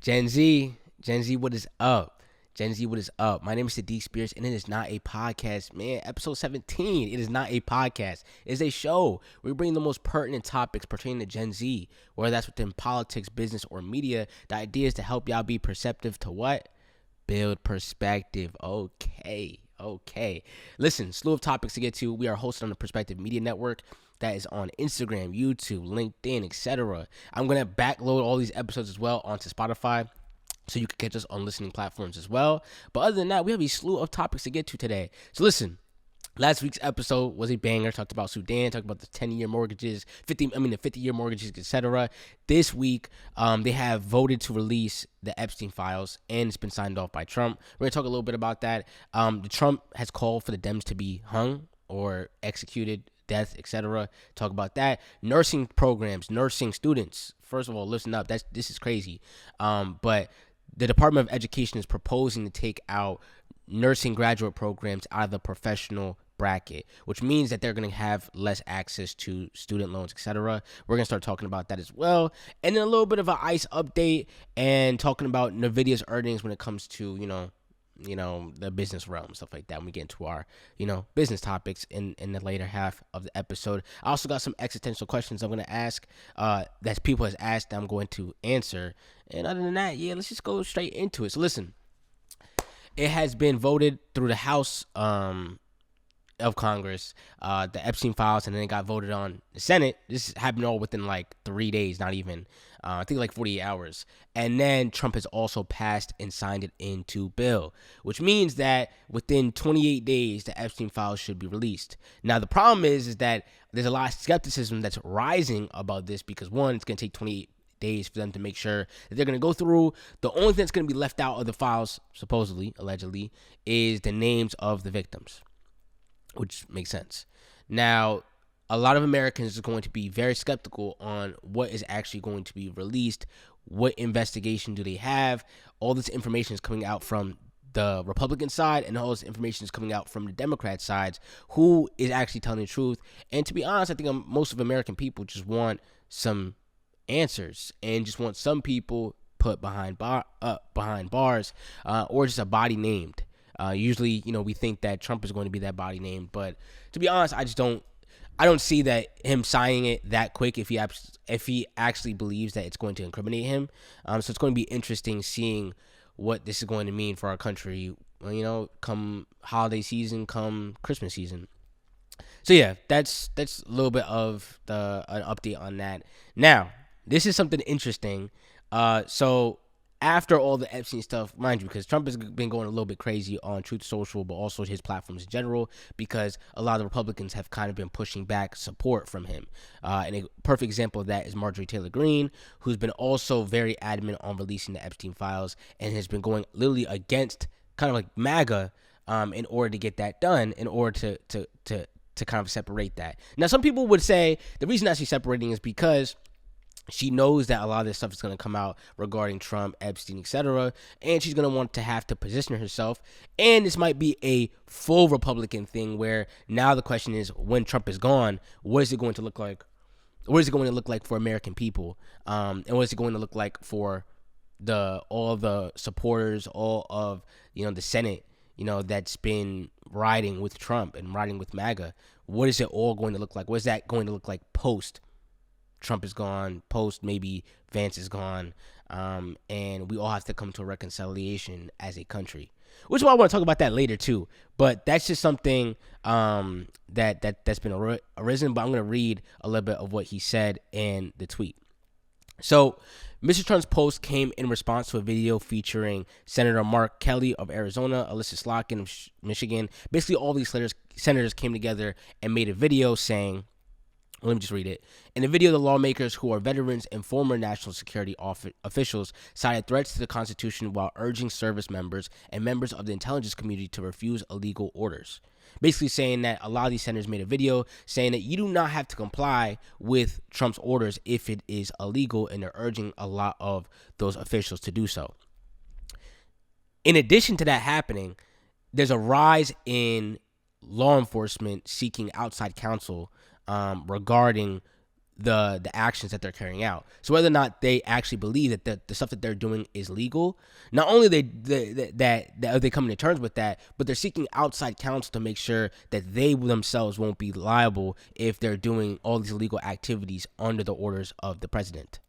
Gen Z, what is up? Gen Z, what is up? My name is Sadiq Spears, and it is not a podcast, man. Episode 17, it is not a podcast. It is a show. We bring the most pertinent topics pertaining to Gen Z, whether that's within politics, business, or media. The idea is to help y'all be perceptive to what? Build perspective. Okay. Listen, slew of topics to get to. We are hosted on the Perspective Media Network. That is on Instagram, YouTube, LinkedIn, etc. I'm going to backload all these episodes as well onto Spotify, so you can catch us on listening platforms as well. But other than that, we have a slew of topics to get to today. So listen, last week's episode was a banger. Talked about Sudan, talked about the 10-year mortgages, the 50-year mortgages, etc. This week, they have voted to release the Epstein Files, and it's been signed off by Trump. We're going to talk a little bit about that. The Trump has called for the Dems to be hung or executed, death, etc. Talk about that. Nursing programs, nursing students. First of all, listen up. This is crazy. But the Department of Education is proposing to take out nursing graduate programs out of the professional bracket, which means that they're going to have less access to student loans, etc. We're going to start talking about that as well. And then a little bit of an ICE update and talking about Nvidia's earnings when it comes to, the business realm, stuff like that, when we get into our, business topics in the later half of the episode. I also got some existential questions I'm going to ask that people has asked that I'm going to answer. And other than that, let's just go straight into it. So listen, it has been voted through the House of Congress, the Epstein Files, and then it got voted on the Senate. This happened all within like 3 days, not even, I think like 48 hours. And then Trump has also passed and signed it into bill, which means that within 28 days, the Epstein Files should be released. Now, the problem is that there's a lot of skepticism that's rising about this because, one, it's going to take 28 days for them to make sure that they're going to go through. The only thing that's going to be left out of the files, supposedly, allegedly, is the names of the victims, which makes sense. Now, a lot of Americans are going to be very skeptical on what is actually going to be released. What investigation do they have? All this information is coming out from the Republican side, and all this information is coming out from the Democrat sides. Who is actually telling the truth? And to be honest, I think most of American people just want some answers and just want some people put behind bars, or just a body named. Usually, we think that Trump is going to be that body named, but to be honest, I don't see that him signing it that quick if he actually believes that it's going to incriminate him. So it's going to be interesting seeing what this is going to mean for our country, come holiday season, come Christmas season. So yeah, that's a little bit of an update on that. Now, this is something interesting. So after all the Epstein stuff, mind you, because Trump has been going a little bit crazy on Truth Social, but also his platforms in general, because a lot of the Republicans have kind of been pushing back support from him. And a perfect example of that is Marjorie Taylor Greene, who's been also very adamant on releasing the Epstein Files and has been going literally against kind of like MAGA in order to get that done, in order to kind of separate that. Now, some people would say the reason that she's separating is because she knows that a lot of this stuff is going to come out regarding Trump, Epstein, etc., and she's going to want to have to position herself. And this might be a full Republican thing where now the question is, when Trump is gone, what is it going to look like? What is it going to look like for American people? And what is it going to look like for all of the supporters, all of the Senate, that's been riding with Trump and riding with MAGA? What is it all going to look like? What is that going to look like post Trump is gone, post maybe Vance is gone, and we all have to come to a reconciliation as a country, which is why I want to talk about that later too. But that's just something that's been arisen. But I'm going to read a little bit of what he said in the tweet. So, Mr. Trump's post came in response to a video featuring Senator Mark Kelly of Arizona, Alyssa Slotkin of Michigan. Basically, all these senators came together and made a video saying, let me just read it. In the video, the lawmakers, who are veterans and former national security officials, cited threats to the Constitution while urging service members and members of the intelligence community to refuse illegal orders. Basically saying that a lot of these senators made a video saying that you do not have to comply with Trump's orders if it is illegal, and they're urging a lot of those officials to do so. In addition to that happening, there's a rise in law enforcement seeking outside counsel regarding the actions that they're carrying out. So whether or not they actually believe that the stuff that they're doing is legal, not only that are they coming to terms with that, but they're seeking outside counsel to make sure that they themselves won't be liable if they're doing all these illegal activities under the orders of the president.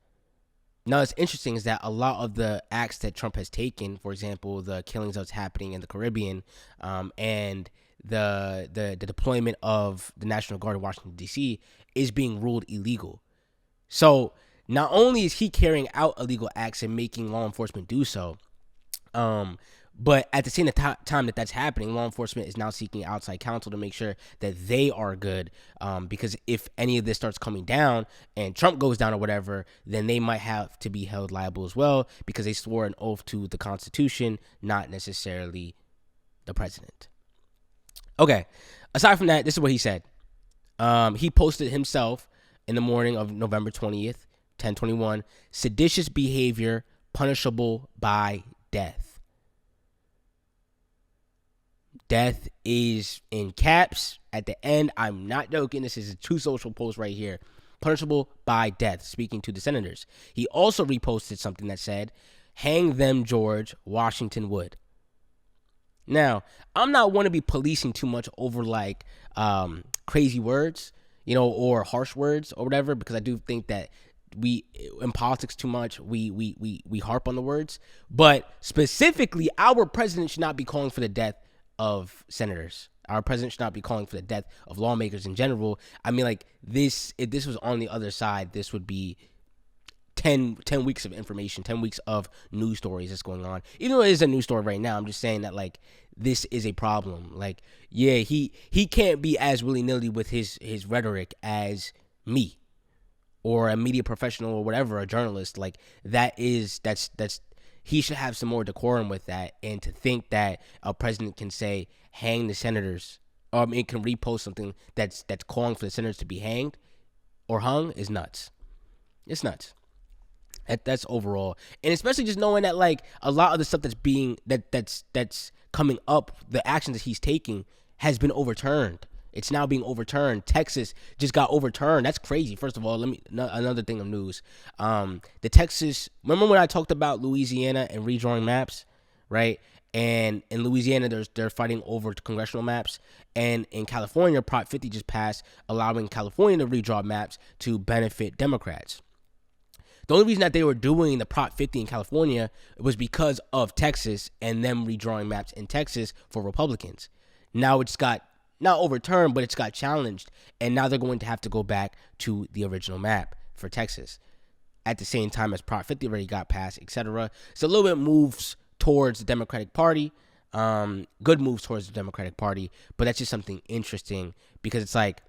Now, what's interesting is that a lot of the acts that Trump has taken, for example, the killings that's happening in the Caribbean, and the deployment of the National Guard in Washington, D.C., is being ruled illegal. So not only is he carrying out illegal acts and making law enforcement do so, but at the same time that that's happening, law enforcement is now seeking outside counsel to make sure that they are good. Because if any of this starts coming down and Trump goes down or whatever, then they might have to be held liable as well because they swore an oath to the Constitution, not necessarily the president. Okay. Aside from that, this is what he said. He posted himself in the morning of November 20th, 10/21, seditious behavior punishable by death. Death is in caps at the end. I'm not joking. This is a True Social post right here. Punishable by death, speaking to the senators. He also reposted something that said, hang them, George Washington Wood. Now, I'm not one to be policing too much over like crazy words, or harsh words or whatever, because I do think that we in politics too much we harp on the words. But specifically, our president should not be calling for the death of senators. Our president should not be calling for the death of lawmakers in general. I mean, like this, if this was on the other side, this would be 10 weeks of information, 10 weeks of news stories that's going on. Even though it is a news story right now, I'm just saying that like this is a problem. Like, yeah, he can't be as willy-nilly with his rhetoric as me or a media professional or whatever, a journalist. Like that's he should have some more decorum with that. And to think that a president can say, hang the senators, it can repost something that's calling for the senators to be hanged or hung is nuts. It's nuts. That's overall. And especially just knowing that like a lot of the stuff that's being, that's coming up, the actions that he's taking has been overturned. It's now being overturned. Texas just got overturned. That's crazy. First of all, another thing of news. The Texas, remember when I talked about Louisiana and redrawing maps, right? And in Louisiana, they're fighting over congressional maps. And in California, Prop 50 just passed, allowing California to redraw maps to benefit Democrats. The only reason that they were doing the Prop 50 in California was because of Texas and them redrawing maps in Texas for Republicans. Now it's got not overturned, but it's got challenged, and now they're going to have to go back to the original map for Texas at the same time as Prop 50 already got passed, etc. So a little bit moves towards the Democratic Party, good moves towards the Democratic Party, but that's just something interesting because it's like,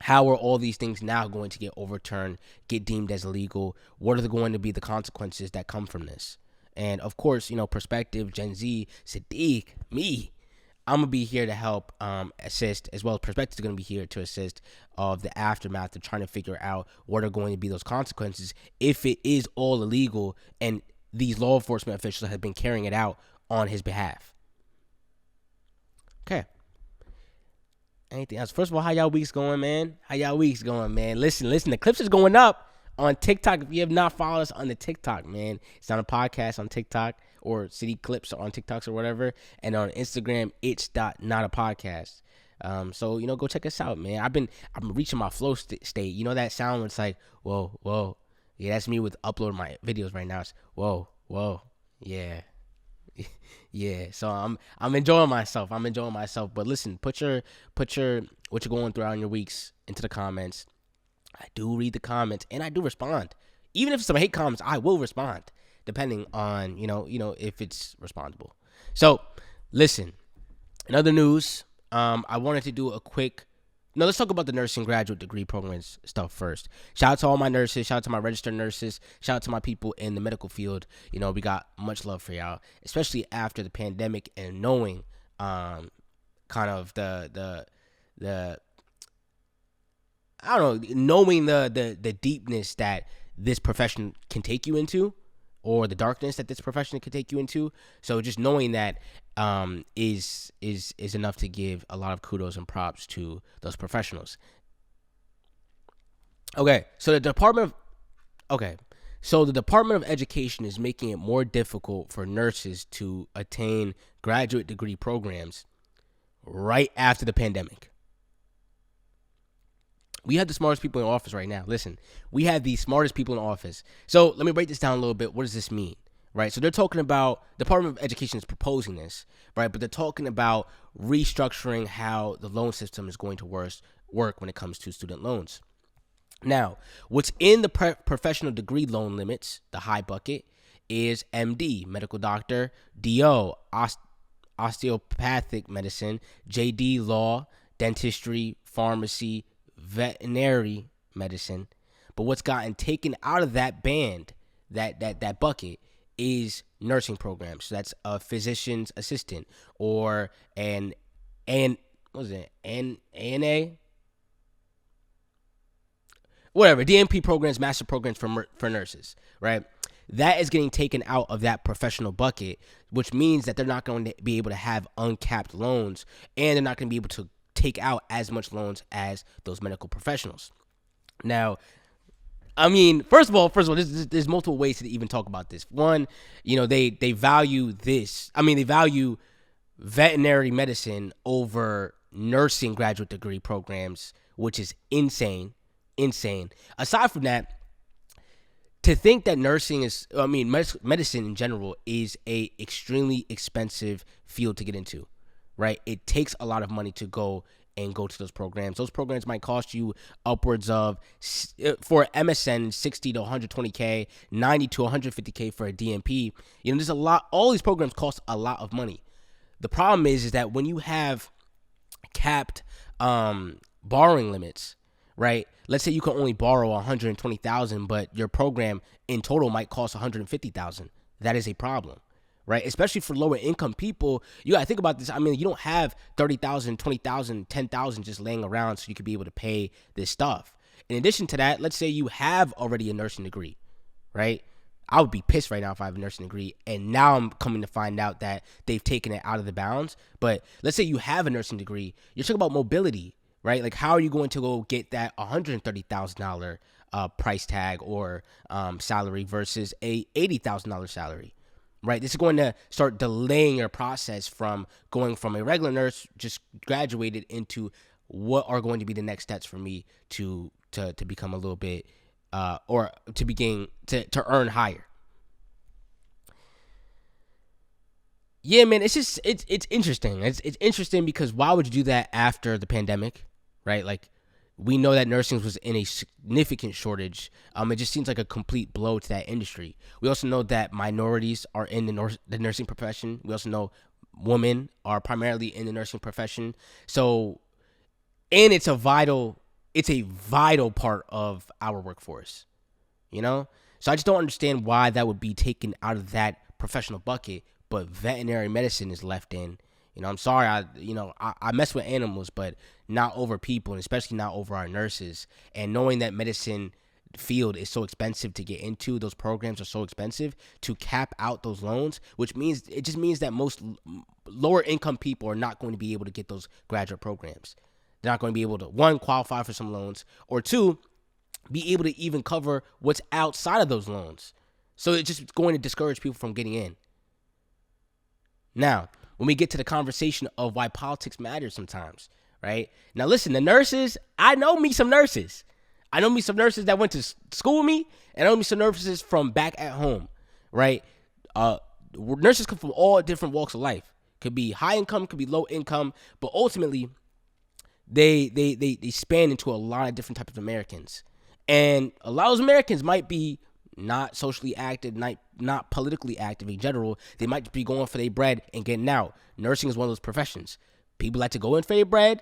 how are all these things now going to get overturned, get deemed as illegal? What are going to be the consequences that come from this? And of course, Perspective, Gen Z, Sadiq, me, I'm going to be here to help assist, as well as Perspective is going to be here to assist of the aftermath of trying to figure out what are going to be those consequences if it is all illegal and these law enforcement officials have been carrying it out on his behalf. Okay. Anything else? First of all, how y'all weeks going, man? Listen, the clips is going up on TikTok. If you have not followed us on the TikTok, man, it's on a podcast on TikTok or City Clips on TikToks or whatever. And on Instagram, its.notapodcast. So, go check us out, man. I'm reaching my flow state. You know that sound where it's like, whoa. Yeah, that's me with uploading my videos right now. It's whoa, yeah. Yeah, so I'm enjoying myself. But listen, put your what you're going through on your weeks into the comments. I do read the comments and I do respond. Even if it's some hate comments, I will respond, depending on if it's respondable. So listen, in other news, I wanted to do a quick. No, let's talk about the nursing graduate degree programs stuff first. Shout out to all my nurses. Shout out to my registered nurses. Shout out to my people in the medical field. We got much love for y'all, especially after the pandemic and knowing kind of the I don't know, knowing the deepness that this profession can take you into, or the darkness that this profession can take you into. So just knowing that is enough to give a lot of kudos and props to those professionals. Okay, so the Department of Education is making it more difficult for nurses to attain graduate degree programs right after the pandemic. We have the smartest people in office right now. Listen, we have the smartest people in office. So let me break this down a little bit. What does this mean? Right. So they're talking about Department of Education is proposing this, right? But they're talking about restructuring how the loan system is going to work when it comes to student loans. Now, what's in the professional degree loan limits, the high bucket, is MD, medical doctor, DO, osteopathic medicine, JD, law, dentistry, pharmacy, veterinary medicine. But what's gotten taken out of that band, that bucket, is nursing programs. So that's a physician's assistant or an what was it? An ANA? Whatever, DNP programs, master programs for nurses, right? That is getting taken out of that professional bucket, which means that they're not going to be able to have uncapped loans, and they're not going to be able to take out as much loans as those medical professionals. Now, I mean, first of all, there's multiple ways to even talk about this. One, they value this. I mean, they value veterinary medicine over nursing graduate degree programs, which is insane. Aside from that, to think that medicine in general is a extremely expensive field to get into, right? It takes a lot of money to go to those programs. Those programs might cost you upwards of, for MSN, 60 to 120K, 90 to 150K for a DNP. There's a lot. All these programs cost a lot of money. The problem is that when you have capped borrowing limits, right? Let's say you can only borrow 120,000, but your program in total might cost 150,000. That is a problem, right? Especially for lower income people. You got to think about this. I mean, you don't have 30,000, 20,000, 10,000 just laying around so you could be able to pay this stuff. In addition to that, let's say you have already a nursing degree, right? I would be pissed right now if I have a nursing degree, and now I'm coming to find out that they've taken it out of the bounds. But let's say you have a nursing degree. You're talking about mobility, right? Like, how are you going to go get that $130,000 price tag or salary versus a $80,000 salary, right? This is going to start delaying your process from going from a regular nurse just graduated into what are going to be the next steps for me to become a little bit or to begin to earn higher. Yeah, man, it's interesting. It's interesting because why would you do that after the pandemic, right? Like, we know that nursing was in a significant shortage. It just seems like a complete blow to that industry. We also know that minorities are in the nursing profession. We also know women are primarily in the nursing profession. So, and it's a vital part of our workforce, So I just don't understand why that would be taken out of that professional bucket, but veterinary medicine is left in. I'm sorry, I mess with animals, but not over people, and especially not over our nurses. And knowing that medicine field is so expensive to get into, those programs are so expensive, to cap out those loans, which means that most lower income people are not going to be able to get those graduate programs. They're not going to be able to, one, qualify for some loans, or two, be able to even cover what's outside of those loans. So it's just going to discourage people from getting in. Now, when we get to the conversation of why politics matters sometimes, right? Now, listen, the nurses, I know me some nurses. I know me some nurses that went to school with me, and I know me some nurses from back at home, right? Nurses come from all different walks of life. Could be high income, could be low income, but ultimately, they span into a lot of different types of Americans. And a lot of those Americans might be not socially active, not politically active in general. They might be going for their bread and getting out. Nursing is one of those professions. People like to go in for their bread,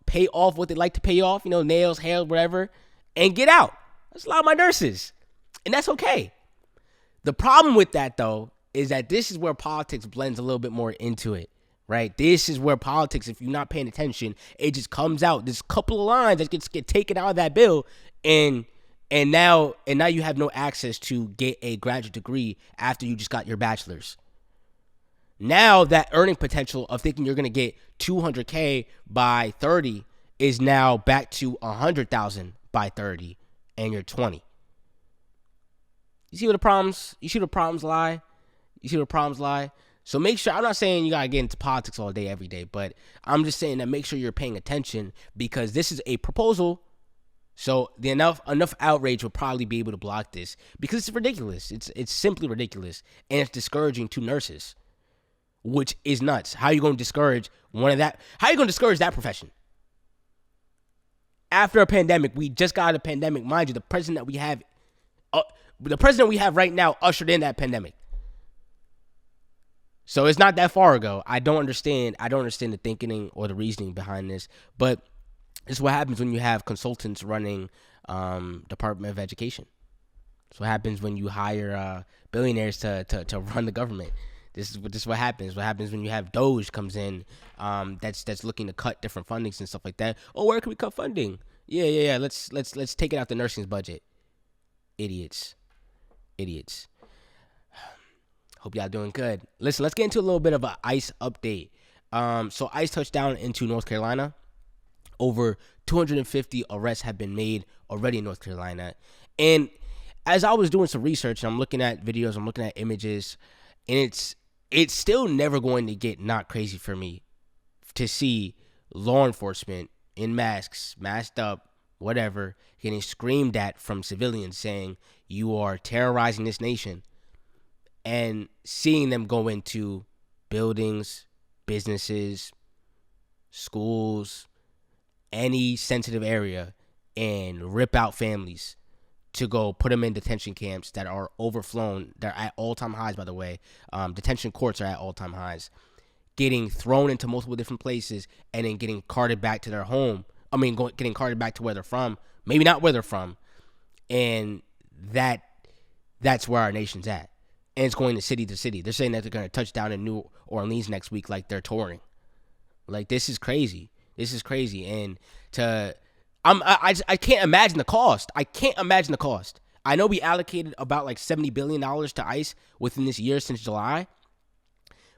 pay off what they like to pay off, nails, hair, whatever, and get out. That's a lot of my nurses. And that's okay. The problem with that, though, is that this is where politics blends a little bit more into it, right? This is where politics, if you're not paying attention, it just comes out. There's a couple of lines that get taken out of that bill, and now you have no access to get a graduate degree after you just got your bachelor's. Now that earning potential of thinking you're going to get $200K by 30 is now back to $100,000 by 30 and you're 20. You see where the problems lie? So make sure, I'm not saying you got to get into politics all day, every day, but I'm just saying that make sure you're paying attention, because this is a proposal. So the enough outrage will probably be able to block this, because it's ridiculous. It's simply ridiculous. And it's discouraging to nurses, which is nuts. How are you going to discourage how are you going to discourage that profession? After a pandemic, we just got a pandemic. Mind you, the president we have right now ushered in that pandemic. So it's not that far ago. I don't understand the thinking or the reasoning behind this, but this is what happens when you have consultants running Department of Education. This is what happens when you hire billionaires to run the government. This is what happens. What happens when you have Doge comes in, that's looking to cut different fundings and stuff like that. Oh, where can we cut funding? Yeah. Let's take it out the nursing's budget. Idiots. Hope y'all doing good. Listen, let's get into a little bit of an ICE update. So ICE touched down into North Carolina. Over 250 arrests have been made already in North Carolina. And as I was doing some research, and I'm looking at videos, I'm looking at images, and it's still never going to get not crazy for me to see law enforcement in masks, masked up, whatever, getting screamed at from civilians saying, you are terrorizing this nation. And seeing them go into buildings, businesses, schools, any sensitive area, and rip out families to go put them in detention camps that are overflown. They're at all-time highs, by the way. Detention courts are at all-time highs. Getting thrown into multiple different places and then getting carted back to their home. Getting carted back to where they're from. Maybe not where they're from. And that's where our nation's at. And it's going to city to city. They're saying that they're going to touch down in New Orleans next week like they're touring. Like, this is crazy. And I can't imagine the cost. I know we allocated about like $70 billion to ICE within this year since July.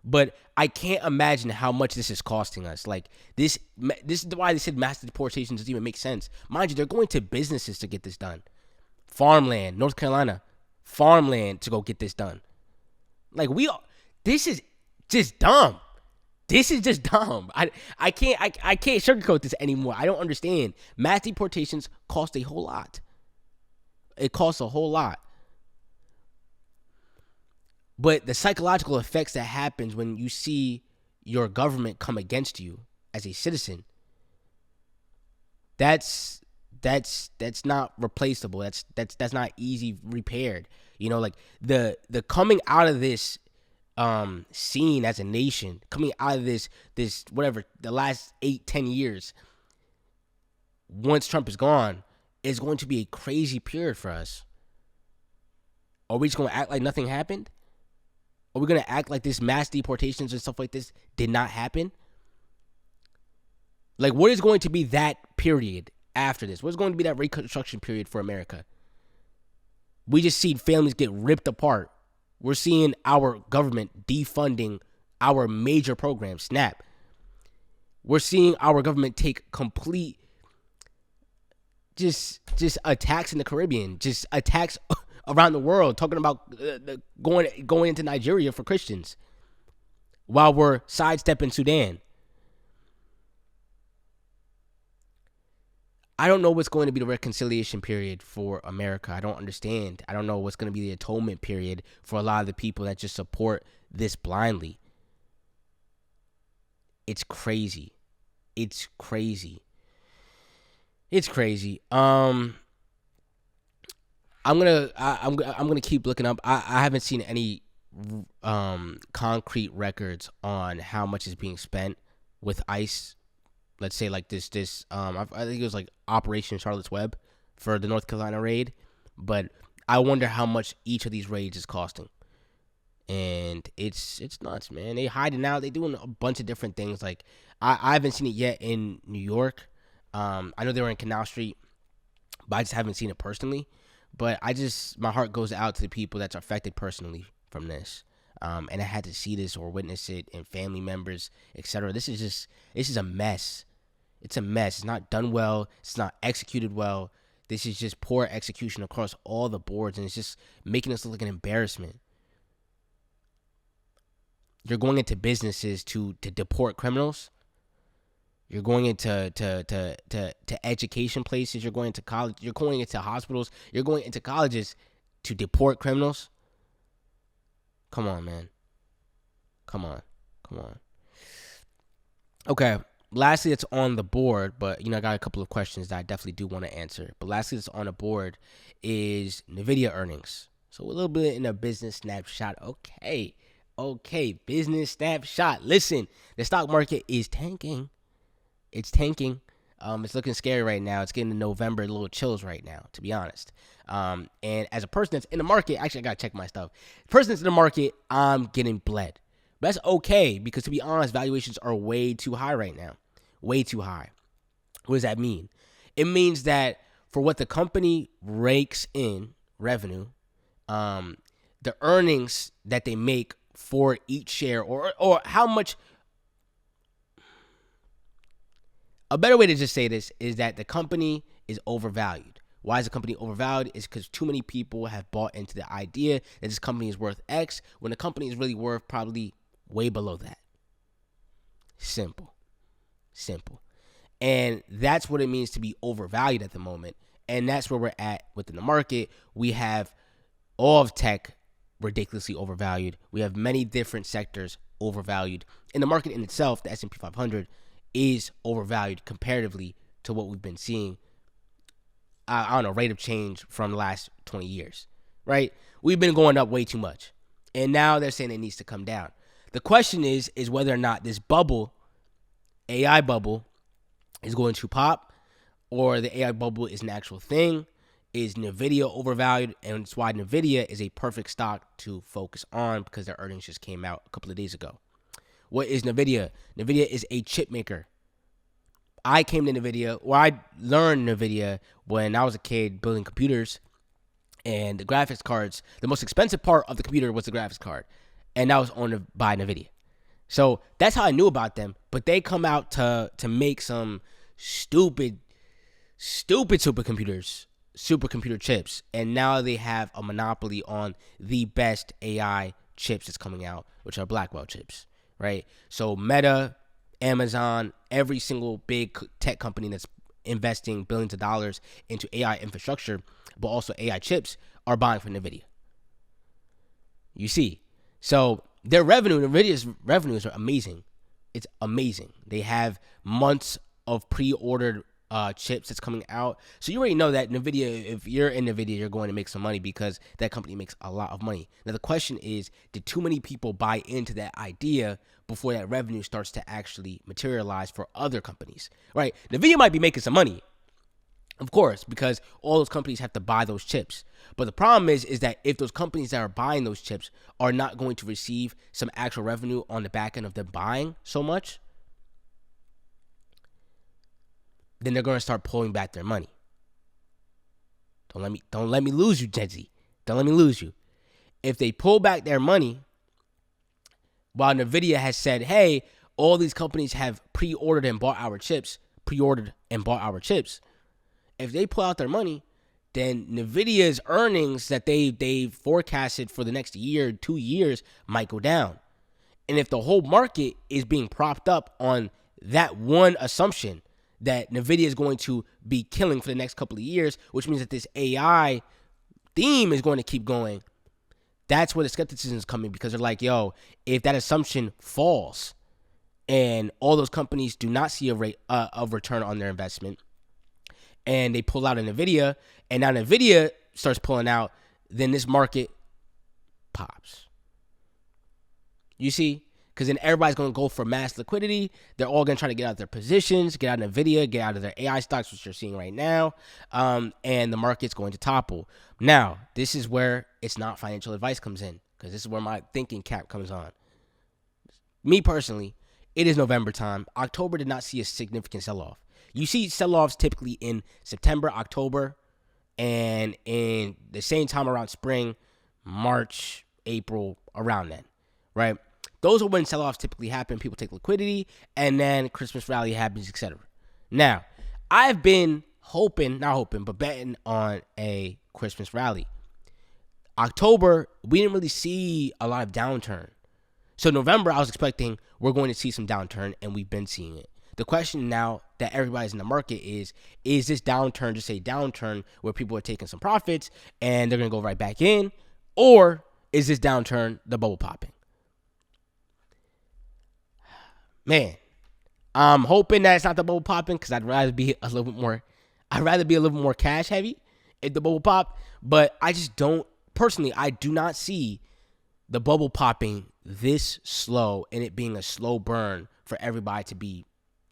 But I can't imagine how much this is costing us. Like, this is why they said mass deportation doesn't even make sense. Mind you, they're going to businesses to get this done. Farmland, North Carolina. Farmland to go get this done. Like, this is just dumb. I can't sugarcoat this anymore. I don't understand. Mass deportations cost a whole lot. It costs a whole lot. But the psychological effects that happens when you see your government come against you as a citizen, that's not replaceable. That's not easy repaired. You know, like the coming out of this scene as a nation, coming out of this whatever, the last 8-10 years, once Trump is gone, is going to be a crazy period for us. Are we just going to act like nothing happened? Are we going to act like this mass deportations and stuff like this did not happen? Like, what is going to be that period after this? What's going to be that reconstruction period for America? We just see families get ripped apart. We're seeing our government defunding our major program, SNAP. We're seeing our government take complete just attacks in the Caribbean, just attacks around the world, talking about going into Nigeria for Christians while we're sidestepping Sudan. I don't know what's going to be the reconciliation period for America. I don't understand. I don't know what's going to be the atonement period for a lot of the people that just support this blindly. It's crazy. I'm gonna keep looking up. I haven't seen any concrete records on how much is being spent with ICE. Let's say like this I think it was like Operation Charlotte's Web for the North Carolina raid, but I wonder how much each of these raids is costing. And it's nuts, man. They hiding out. They doing a bunch of different things. Like I haven't seen it yet in New York. I know they were in Canal Street, but I just haven't seen it personally. But my heart goes out to the people that's affected personally from this. And I had to see this or witness it, and family members, etc. This is a mess. It's a mess. It's not done well. It's not executed well. This is just poor execution across all the boards, and it's just making us look like an embarrassment. You're going into businesses to deport criminals. You're going into to education places. You're going to college. You're going into hospitals. You're going into colleges to deport criminals. Come on, man. Come on. Okay. Lastly, it's on the board, but I got a couple of questions that I definitely do want to answer. But lastly, it's on the board is Nvidia earnings. So a little bit in a business snapshot. Okay, business snapshot. Listen, the stock market is tanking. It's tanking. It's looking scary right now. It's getting to November, a little chills right now, to be honest. And as a person that's in the market, actually, I got to check my stuff. Person that's in the market, I'm getting bled. But that's okay, because to be honest, valuations are way too high right now. Way too high. What does that mean? It means that for what the company rakes in revenue, the earnings that they make for each share, or how much. A better way to just say this is that the company is overvalued. Why is the company overvalued? It's because too many people have bought into the idea that this company is worth X when the company is really worth probably way below that. Simple. And that's what it means to be overvalued at the moment. And that's where we're at within the market. We have all of tech ridiculously overvalued. We have many different sectors overvalued. In the market in itself, the S&P 500 is overvalued comparatively to what we've been seeing, rate of change from the last 20 years, right? We've been going up way too much. And now they're saying it needs to come down. The question is whether or not this bubble, AI bubble, is going to pop, or the AI bubble is an actual thing. Is Nvidia overvalued? And it's why Nvidia is a perfect stock to focus on, because their earnings just came out a couple of days ago. What is Nvidia? Nvidia is a chip maker. I came to Nvidia, or I learned Nvidia when I was a kid building computers, and the graphics cards, the most expensive part of the computer was the graphics card, and that was owned by Nvidia. So that's how I knew about them, but they come out to make some stupid supercomputer chips, and now they have a monopoly on the best AI chips that's coming out, which are Blackwell chips. Right? So Meta, Amazon, every single big tech company that's investing billions of dollars into AI infrastructure, but also AI chips, are buying from Nvidia. You see. So Nvidia's revenues are amazing. It's amazing. They have months of pre-ordered chips that's coming out. So you already know that Nvidia, if you're in Nvidia, you're going to make some money, because that company makes a lot of money. Now the question is, did too many people buy into that idea before that revenue starts to actually materialize for other companies? Right? Nvidia might be making some money, of course, because all those companies have to buy those chips. But the problem is that if those companies that are buying those chips are not going to receive some actual revenue on the back end of them buying so much, then they're going to start pulling back their money. Don't let me lose you, Gen Z. Don't let me lose you. If they pull back their money, while Nvidia has said, hey, all these companies have pre-ordered and bought our chips, if they pull out their money, then Nvidia's earnings that they forecasted for the next year, 2 years, might go down. And if the whole market is being propped up on that one assumption that Nvidia is going to be killing for the next couple of years, which means that this AI theme is going to keep going, that's where the skepticism is coming, because they're like, yo, if that assumption falls and all those companies do not see a rate of return on their investment, and they pull out of Nvidia, and now Nvidia starts pulling out, then this market pops. You see? Because then everybody's going to go for mass liquidity. They're all going to try to get out of their positions, get out of Nvidia, get out of their AI stocks, which you're seeing right now, and the market's going to topple. Now, this is where it's not financial advice comes in, because this is where my thinking cap comes on. Me personally, it is November time. October did not see a significant sell-off. You see sell-offs typically in September, October, and in the same time around spring, March, April, around then, right? Those are when sell-offs typically happen. People take liquidity, and then Christmas rally happens, etc. Now, I've been not hoping, but betting on a Christmas rally. October, we didn't really see a lot of downturn. So November, I was expecting we're going to see some downturn, and we've been seeing it. The question now that everybody's in the market is this downturn just a downturn where people are taking some profits and they're going to go right back in? Or is this downturn the bubble popping? Man, I'm hoping that it's not the bubble popping because I'd rather be a little bit more cash heavy if the bubble pop. But I just don't, personally, I do not see the bubble popping this slow and it being a slow burn for everybody to be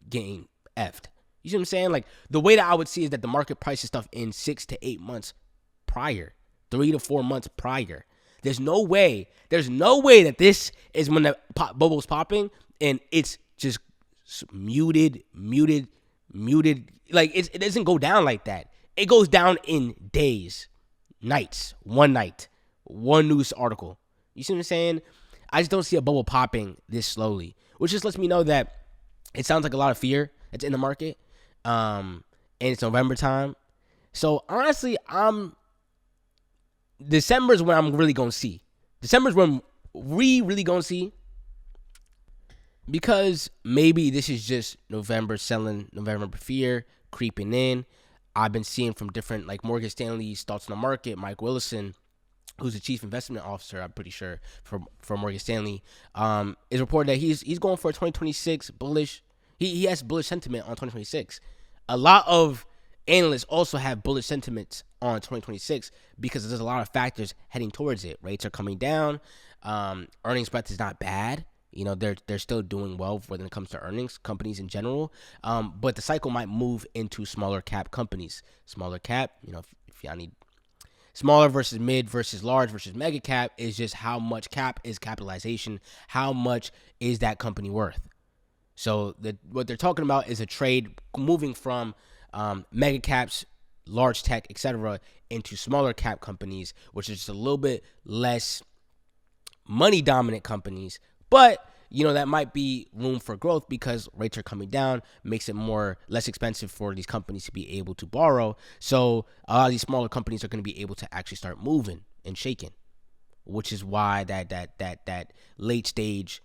getting effed. You see what I'm saying? Like, the way that I would see is that the market prices stuff in 6 to 8 months prior, 3 to 4 months prior. There's no way that this is when the bubble's popping and it's just muted. Like, it doesn't go down like that. It goes down in days, nights, one night, one news article. You see what I'm saying? I just don't see a bubble popping this slowly, which just lets me know that it sounds like a lot of fear that's in the market. And it's November time. So honestly, December is when I'm really going to see. December is when we really going to see. Because maybe this is just November selling, November fear creeping in. I've been seeing from different, like Morgan Stanley's thoughts on the market, Mike Willison, who's the chief investment officer, I'm pretty sure, for Morgan Stanley, is reported that he's going for a 2026 bullish. He has bullish sentiment on 2026. A lot of analysts also have bullish sentiments on 2026 because there's a lot of factors heading towards it. Rates are coming down. Earnings breadth is not bad. You know, they're still doing well when it comes to earnings, companies in general. But the cycle might move into smaller cap companies. Smaller cap, you know, if y'all need smaller versus mid versus large versus mega cap is just how much cap is capitalization. How much is that company worth? So what they're talking about is a trade moving from mega caps, large tech, etc., into smaller cap companies, which is just a little bit less money dominant companies. But, you know, that might be room for growth because rates are coming down, makes it less expensive for these companies to be able to borrow. So a lot of these smaller companies are going to be able to actually start moving and shaking, which is why that late stage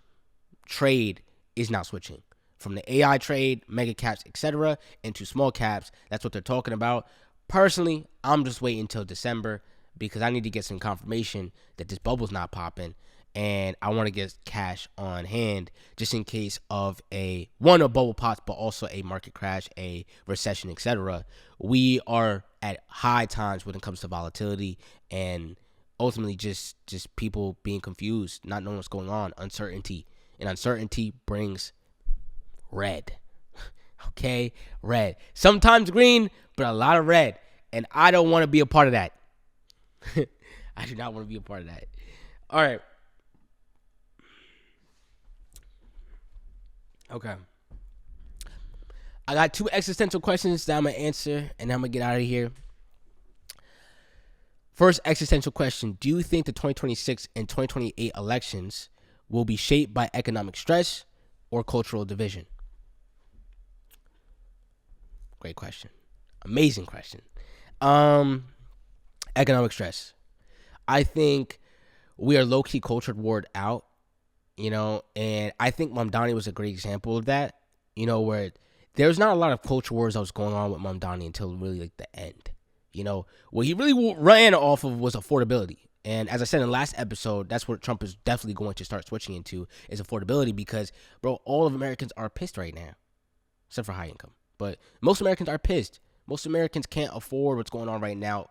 trade is now switching from the AI trade, mega caps, etc., into small caps. That's what they're talking about. Personally, I'm just waiting until December because I need to get some confirmation that this bubble's not popping. And I want to get cash on hand just in case of a bubble pops, but also a market crash, a recession, etc. We are at high times when it comes to volatility and ultimately just people being confused, not knowing what's going on, uncertainty. And uncertainty brings red. Okay? Red. Sometimes green, but a lot of red. And I don't want to be a part of that. I do not want to be a part of that. All right. Okay. I got 2 existential questions that I'm going to answer, and I'm going to get out of here. First existential question. Do you think the 2026 and 2028 elections will be shaped by economic stress or cultural division? Great question. Amazing question. Economic stress. I think we are low-key cultured warred out. You know, and I think Mamdani was a great example of that, you know, where there's not a lot of culture wars that was going on with Mamdani until really like the end. You know, what he really ran off of was affordability. And as I said in the last episode, that's what Trump is definitely going to start switching into is affordability because, bro, all of Americans are pissed right now, except for high income. But most Americans are pissed. Most Americans can't afford what's going on right now.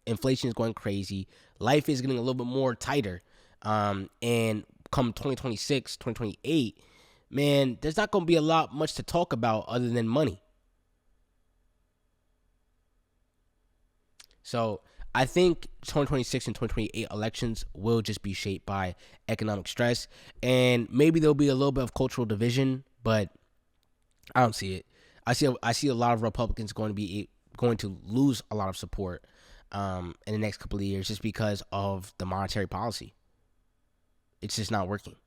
Inflation is going crazy. Life is getting a little bit more tighter. And come 2026, 2028, man, there's not going to be much to talk about other than money. So I think 2026 and 2028 elections will just be shaped by economic stress, and maybe there'll be a little bit of cultural division, but I don't see it. I see a lot of Republicans going to lose a lot of support in the next couple of years just because of the monetary policy. It's just not working.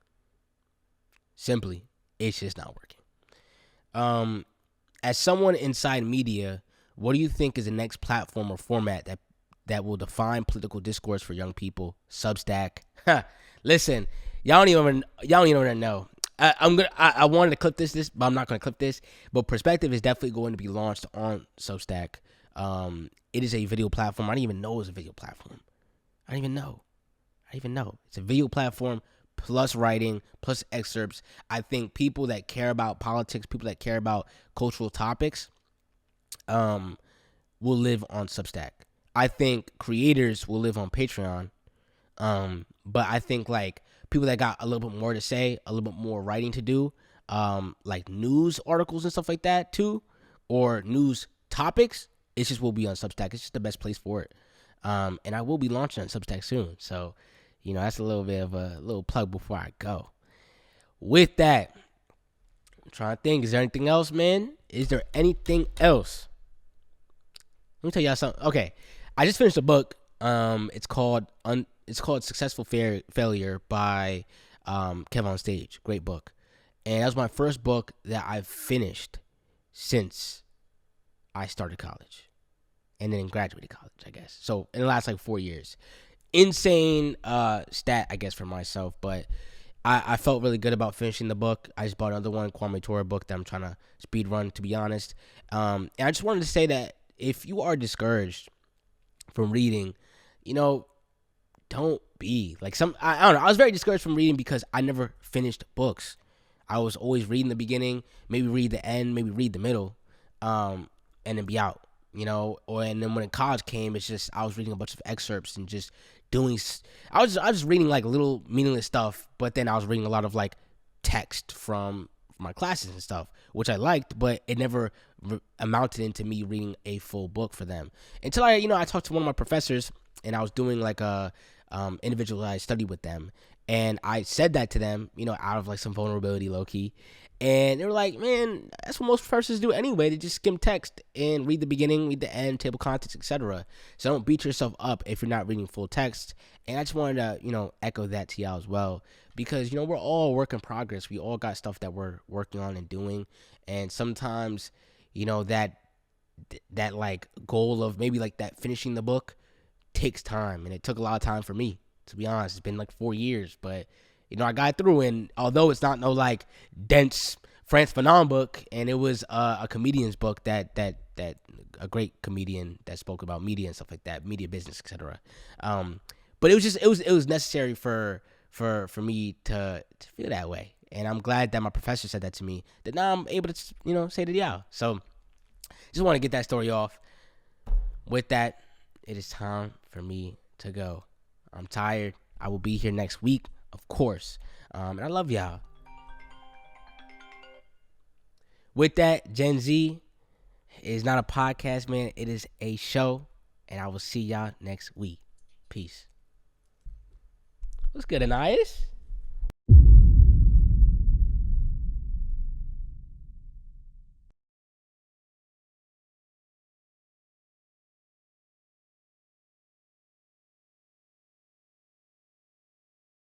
Simply, it's just not working. As someone inside media, What do you think is the next platform or format that will define political discourse for young people? Substack. Listen, y'all don't even know. I wanted to clip this, but I'm not gonna clip this. But Perspective is definitely going to be launched on Substack. It is a video platform. I didn't even know it was a video platform. I didn't even know. It's a video platform plus writing plus excerpts. I think people that care about politics, people that care about cultural topics, will live on Substack. I think creators will live on Patreon. But I think like people that got a little bit more to say, a little bit more writing to do, like news articles and stuff like that too, or news topics, it just will be on Substack. It's just the best place for it. And I will be launching on Substack soon. So, that's a little bit of a little plug before I go. With that, I'm trying to think, is there anything else, man? Is there anything else? Let me tell y'all something. Okay. I just finished a book. It's called Successful Failure by Kev on Stage. Great book. And that was my first book that I've finished since I started college. And then graduated college, I guess. So in the last 4 years. Insane stat, I guess, for myself. But I felt really good about finishing the book. I just bought another one, Kwame Ture book that I'm trying to speed run, to be honest. And I just wanted to say that if you are discouraged from reading, don't be like I don't know. I was very discouraged from reading because I never finished books. I was always reading the beginning, maybe read the end, maybe read the middle, and then be out, and then when college came, it's just, I was reading a bunch of excerpts and just I was just reading little meaningless stuff, but then I was reading a lot of text from my classes and stuff, which I liked, but it never amounted into me reading a full book for them until I talked to one of my professors and I was doing a individualized study with them, and I said that to them, out of some vulnerability, low key, and they were like, man, that's what most professors do anyway. They just skim text and read the beginning, read the end, table contents, etc. So don't beat yourself up if you're not reading full text. And I just wanted to, echo that to y'all as well, because, we're all a work in progress. We all got stuff that we're working on and doing. And sometimes, that goal of maybe that finishing the book takes time. And it took a lot of time for me, to be honest. It's been 4 years, but I got through, and although it's not no dense Frantz Fanon book, and it was a comedian's book that a great comedian that spoke about media and stuff like that, media business, etc. But it was necessary for me to feel that way, and I'm glad that my professor said that to me. That now I'm able to say to y'all. So just want to get that story off. With that, it is time for me to go. I'm tired. I will be here next week, of course. And I love y'all. With that, Gen Z is not a podcast, man. It is a show. And I will see y'all next week. Peace. What's good, Anais?